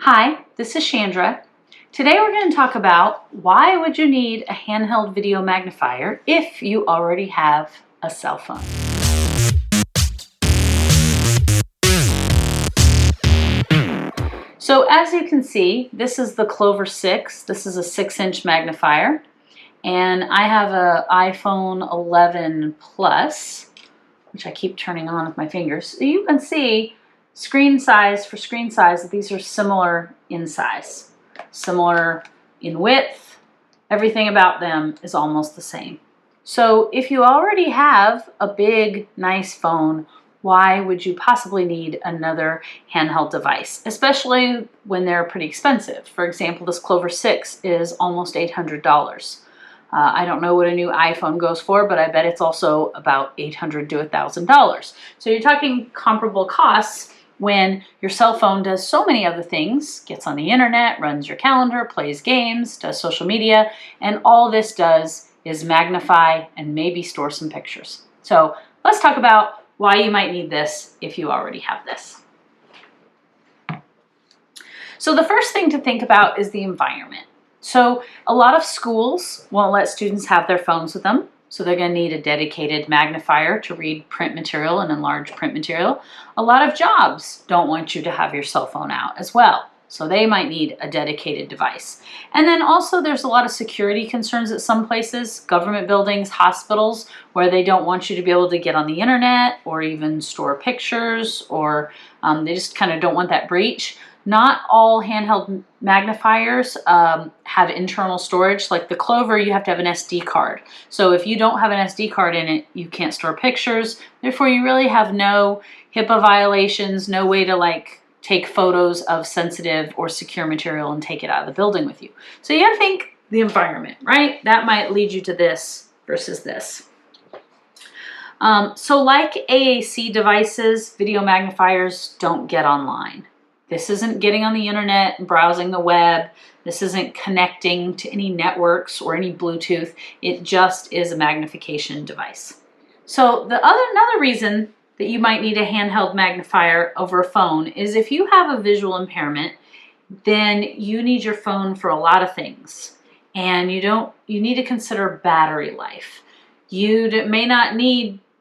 Hi, this is Chandra. Today we're going to talk about why would you need a handheld video magnifier if you already have a cell phone. So as you can see, this is the Clover 6. This is a 6-inch magnifier. And I have an iPhone 11 Plus, which I keep turning on with my fingers. So you can see screen size for screen size, these are similar in size, similar in width. Everything about them is almost the same. So if you already have a big, nice phone, why would you possibly need another handheld device, especially when they're pretty expensive? For example, this Clover 6 is almost $800. I don't know what a new iPhone goes for, but I bet it's also about $800 to $1,000. So you're talking comparable costs when your cell phone does so many other things, gets on the internet, runs your calendar, plays games, does social media, and all this does is magnify and maybe store some pictures. So let's talk about why you might need this if you already have this. So the first thing to think about is the environment. So a lot of schools won't let students have their phones with them, so they're going to need a dedicated magnifier to read print material and enlarge print material. A lot of jobs don't want you to have your cell phone out as well, so they might need a dedicated device. And then also there's a lot of security concerns at some places, government buildings, hospitals, where they don't want you to be able to get on the internet or even store pictures, or they just kind of don't want that breach. Not all handheld magnifiers have internal storage. Like the Clover, you have to have an SD card. So if you don't have an SD card in it, you can't store pictures. Therefore, you really have no HIPAA violations, no way to take photos of sensitive or secure material and take it out of the building with you. So you gotta think the environment, right? That might lead you to this versus this. So like AAC devices, video magnifiers don't get online. This isn't getting on the internet and browsing the web. This isn't connecting to any networks or any Bluetooth. It just is a magnification device. So another reason that you might need a handheld magnifier over a phone is if you have a visual impairment, then you need your phone for a lot of things. And you need to consider battery life. You may not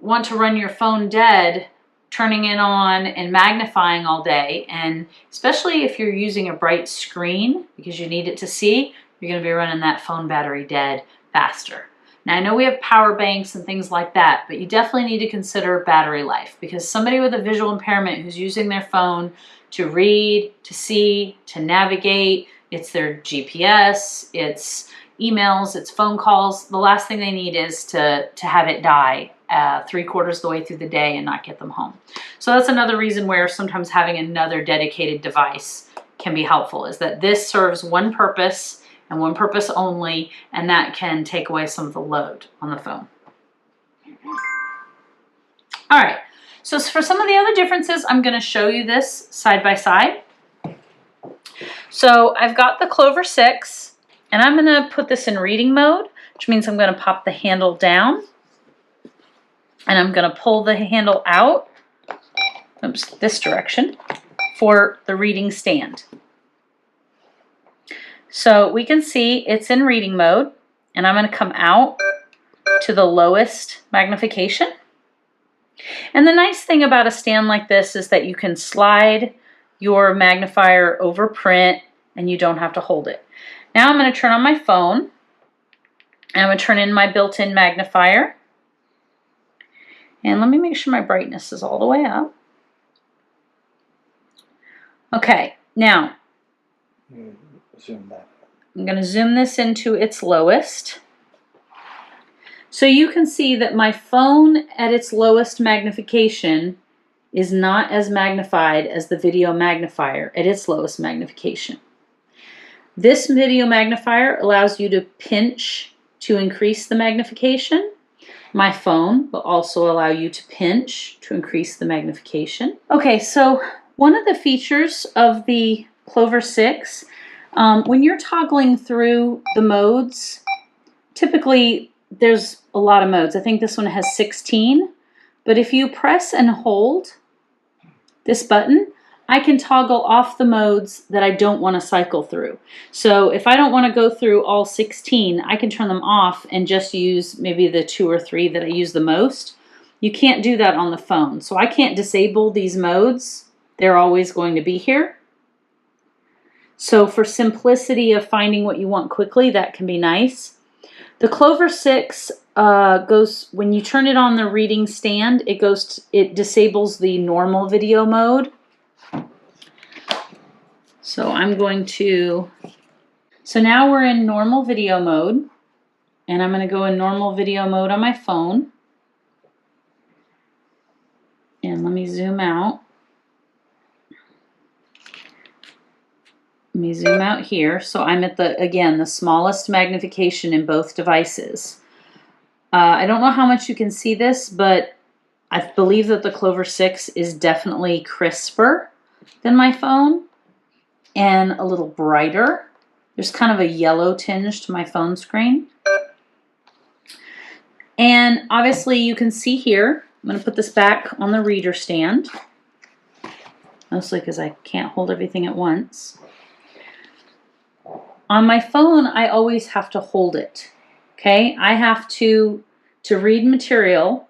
want to run your phone dead, turning it on and magnifying all day, and especially if you're using a bright screen because you need it to see, you're going to be running that phone battery dead faster. Now I know we have power banks and things like that, but you definitely need to consider battery life, because somebody with a visual impairment who's using their phone to read, to see, to navigate, it's their GPS, it's emails, it's phone calls, the last thing they need is to have it die 3/4 of the way through the day and not get them home. So that's another reason where sometimes having another dedicated device can be helpful, is that this serves one purpose and one purpose only, and that can take away some of the load on the phone. All right, so for some of the other differences, I'm going to show you this side by side. So I've got the Clover 6, and I'm going to put this in reading mode, which means I'm going to pop the handle down. And I'm going to pull the handle out, this direction, for the reading stand. So we can see it's in reading mode, and I'm going to come out to the lowest magnification. And the nice thing about a stand like this is that you can slide your magnifier over print and you don't have to hold it. Now I'm going to turn on my phone, and I'm going to turn in my built-in magnifier. And let me make sure my brightness is all the way up. Okay, now Zoom that. I'm going to zoom this into its lowest. So you can see that my phone at its lowest magnification is not as magnified as the video magnifier at its lowest magnification. This video magnifier allows you to pinch to increase the magnification. My phone will also allow you to pinch to increase the magnification. Okay, so one of the features of the Clover 6, when you're toggling through the modes, typically there's a lot of modes. I think this one has 16, but if you press and hold this button, I can toggle off the modes that I don't want to cycle through. So if I don't want to go through all 16, I can turn them off and just use maybe the 2 or 3 that I use the most. You can't do that on the phone. So I can't disable these modes. They're always going to be here. So for simplicity of finding what you want quickly, that can be nice. The Clover 6 goes, when you turn it on the reading stand, it disables the normal video mode. So so now we're in normal video mode, and I'm going to go in normal video mode on my phone. And let me zoom out. Let me zoom out here. So I'm at again, the smallest magnification in both devices. I don't know how much you can see this, but I believe that the Clover 6 is definitely crisper than my phone and a little brighter. There's kind of a yellow tinge to my phone screen. And obviously you can see here, I'm going to put this back on the reader stand, mostly because I can't hold everything at once. On my phone, I always have to hold it. Okay, I have to read material,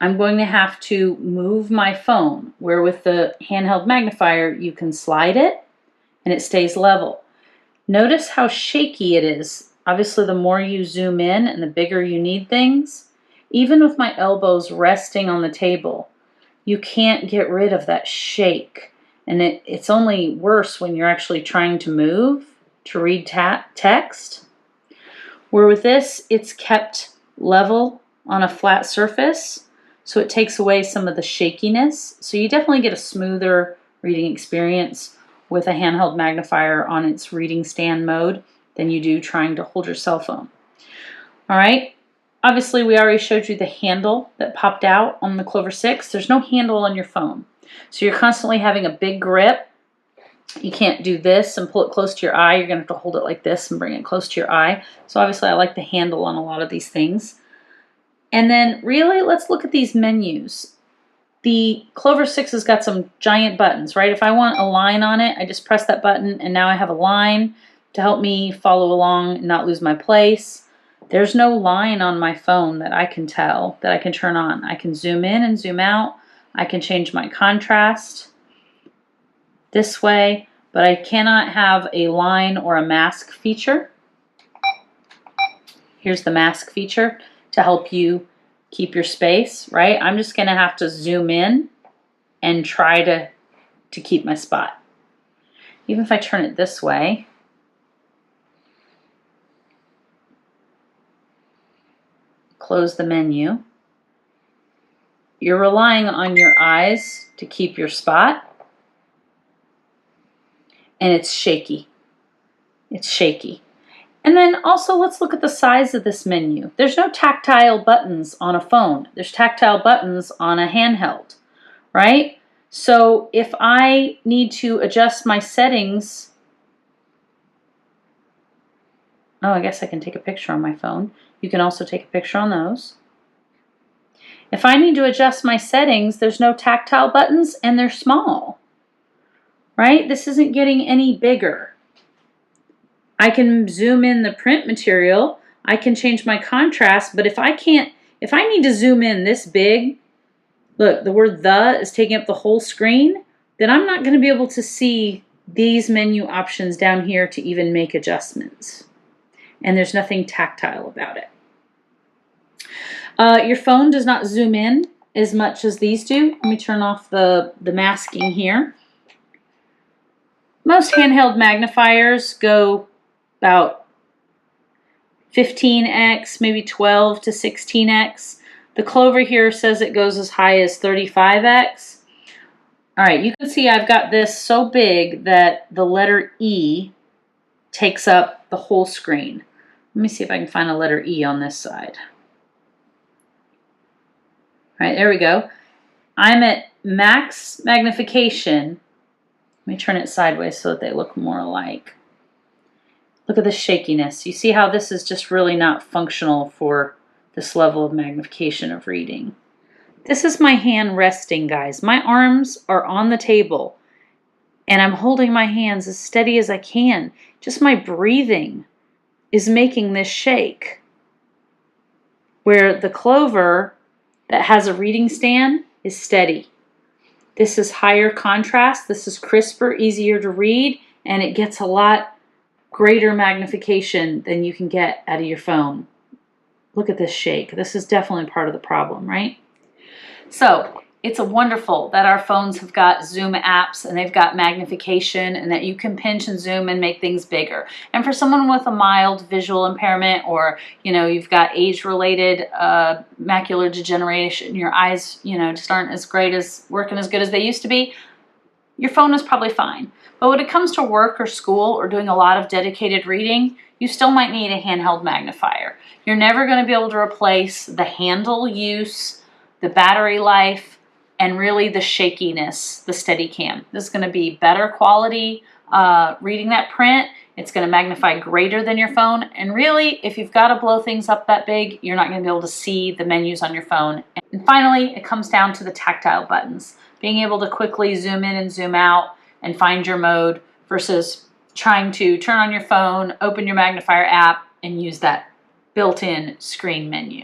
I'm going to have to move my phone, where with the handheld magnifier, you can slide it and it stays level. Notice how shaky it is. Obviously, the more you zoom in and the bigger you need things, even with my elbows resting on the table, you can't get rid of that shake. And it's only worse when you're actually trying to move to read text. Where with this, it's kept level on a flat surface, so it takes away some of the shakiness. So you definitely get a smoother reading experience with a handheld magnifier on its reading stand mode than you do trying to hold your cell phone. All right, obviously we already showed you the handle that popped out on the Clover 6. There's no handle on your phone, so you're constantly having a big grip. You can't do this and pull it close to your eye. You're going to have to hold it like this and bring it close to your eye. So obviously I like the handle on a lot of these things. And then really, let's look at these menus. The Clover 6 has got some giant buttons, right? If I want a line on it, I just press that button and now I have a line to help me follow along and not lose my place. There's no line on my phone that I can tell, that I can turn on. I can zoom in and zoom out. I can change my contrast this way, but I cannot have a line or a mask feature. Here's the mask feature to help you keep your space, right? I'm just going to have to zoom in and try to keep my spot. Even if I turn it this way, close the menu, you're relying on your eyes to keep your spot. And it's shaky. It's shaky. And then also let's look at the size of this menu. There's no tactile buttons on a phone. There's tactile buttons on a handheld, right? So if I need to adjust my settings, oh, I guess I can take a picture on my phone. You can also take a picture on those. If I need to adjust my settings, there's no tactile buttons and they're small. Right? This isn't getting any bigger. I can zoom in the print material. I can change my contrast, but if I need to zoom in this big, look, the word "the" is taking up the whole screen, then I'm not going to be able to see these menu options down here to even make adjustments. And there's nothing tactile about it. Your phone does not zoom in as much as these do. Let me turn off the masking here. Most handheld magnifiers go about 15x, maybe 12 to 16x. The Clover here says it goes as high as 35x. All right, you can see I've got this so big that the letter E takes up the whole screen. Let me see if I can find a letter E on this side. All right, there we go. I'm at max magnification. Let me turn it sideways so that they look more alike. Look at the shakiness. You see how this is just really not functional for this level of magnification of reading. This is my hand resting, guys. My arms are on the table. and I'm holding my hands as steady as I can. Just my breathing is making this shake. Where the Clover that has a reading stand is steady. This is higher contrast, this is crisper, easier to read, and it gets a lot greater magnification than you can get out of your phone. Look at this shake. This is definitely part of the problem, right? So it's wonderful that our phones have got zoom apps and they've got magnification and that you can pinch and zoom and make things bigger. And for someone with a mild visual impairment, or you've got age-related macular degeneration, your eyes just aren't as great as working as good as they used to be, your phone is probably fine. But when it comes to work or school or doing a lot of dedicated reading, you still might need a handheld magnifier. You're never going to be able to replace the handle use, the battery life, and really the shakiness, the Steadicam. This is going to be better quality reading that print. It's going to magnify greater than your phone. And really, if you've got to blow things up that big, you're not going to be able to see the menus on your phone. And finally, it comes down to the tactile buttons. Being able to quickly zoom in and zoom out and find your mode versus trying to turn on your phone, open your magnifier app, and use that built-in screen menu.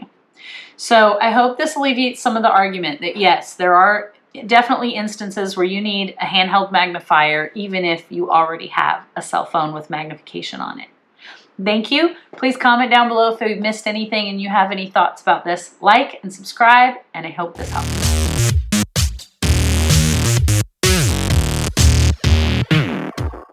So I hope this alleviates some of the argument that yes, there are definitely instances where you need a handheld magnifier even if you already have a cell phone with magnification on it. Thank you. Please comment down below if you've missed anything and you have any thoughts about this. Like and subscribe, and I hope this helps.